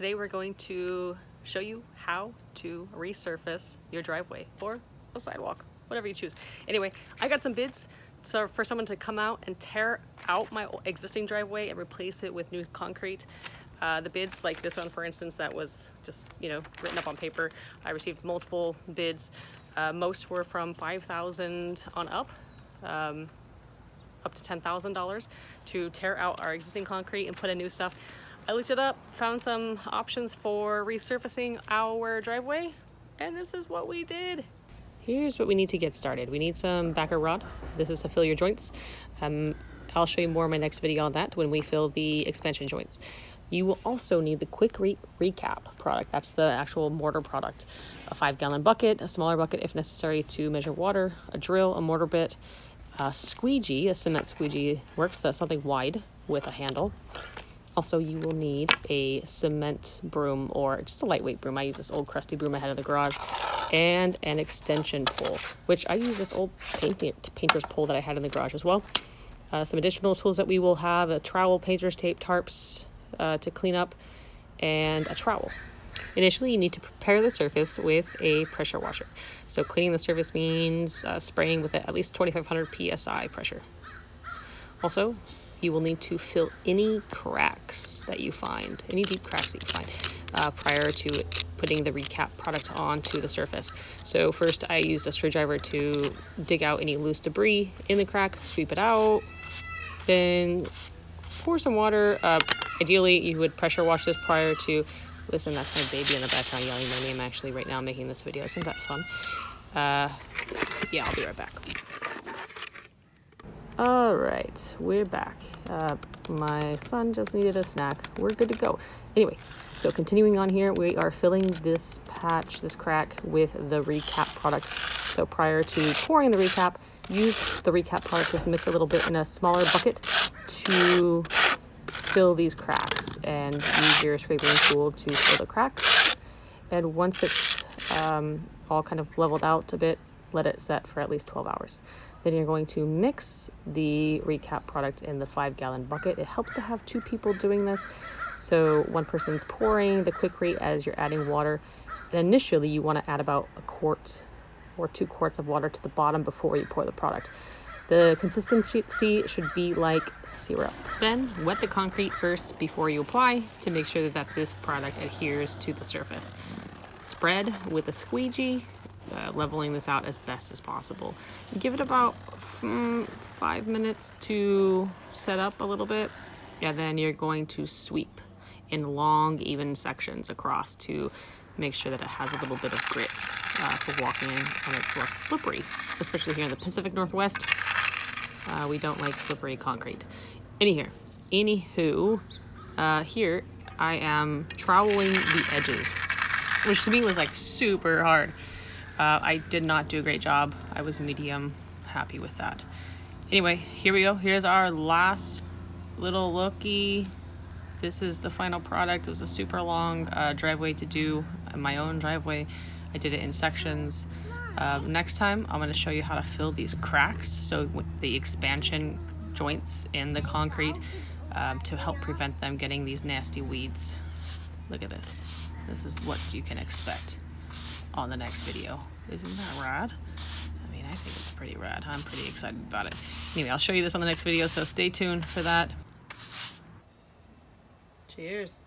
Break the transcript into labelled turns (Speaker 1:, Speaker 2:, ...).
Speaker 1: today we're going to show you how to resurface your driveway or a sidewalk, whatever you choose. Anyway, I got some bids for someone to come out and tear out my existing driveway and replace it with new concrete. The bids, like this one for instance, that was just, written up on paper. I received multiple bids. Most were from $5,000 on up to $10,000 to tear out our existing concrete and put in new stuff. I looked it up, found some options for resurfacing our driveway, and this is what we did. Here's what we need to get started. We need some backer rod. This is to fill your joints. I'll show you more in my next video on that when we fill the expansion joints. You will also need the Quikrete recap product. That's the actual mortar product. A 5-gallon bucket, a smaller bucket if necessary to measure water, a drill, a mortar bit, a squeegee, a cement squeegee works, something wide with a handle. Also, you will need a cement broom or just a lightweight broom. I use this old crusty broom I had in the garage, and an extension pole, which I use this old painter's pole that I had in the garage as well. Some additional tools that we will have: a trowel, painter's tape, tarps to clean up, and a trowel. Initially, you need to prepare the surface with a pressure washer. So cleaning the surface means spraying with at least 2,500 psi pressure. Also, you will need to fill any cracks that you find, any deep cracks that you find, prior to putting the recap product onto the surface. So first I used a screwdriver to dig out any loose debris in the crack, sweep it out, then pour some water. Ideally, you would pressure wash this prior to, listen, that's my baby in the background yelling my name actually right now making this video. Isn't that fun? Yeah, I'll be right back. All right, we're back. My son just needed a snack. We're good to go. Anyway, so continuing on here, we are filling this patch, this crack, with the recap product. So prior to pouring the recap, use the recap product, just mix a little bit in a smaller bucket to fill these cracks, and use your scraping tool to fill the cracks. And once it's all kind of leveled out a bit, let it set for at least 12 hours. Then you're going to mix the recap product in the 5-gallon bucket. It helps to have 2 people doing this. So one person's pouring the Quikrete as you're adding water. And initially you want to add about a quart or 2 quarts of water to the bottom before you pour the product. The consistency should be like syrup. Then wet the concrete first before you apply to make sure that this product adheres to the surface. Spread with a squeegee, leveling this out as best as possible. Give it about 5 minutes to set up a little bit, and then you're going to sweep in long, even sections across to make sure that it has a little bit of grit for walking and it's less slippery, especially here in the Pacific Northwest. We don't like slippery concrete. Anywho, here I am troweling the edges, which to me was like super hard. I did not do a great job. I was medium happy with that. Anyway, here we go. Here's our last little looky. This is the final product. It was a super long driveway to do, my own driveway. I did it in sections. Next time, I'm going to show you how to fill these cracks, so with the expansion joints in the concrete, to help prevent them getting these nasty weeds. Look at this. This is what you can expect on the next video. Isn't that rad? I mean, I think it's pretty rad. I'm pretty excited about it. Anyway, I'll show you this on the next video, so stay tuned for that. Cheers.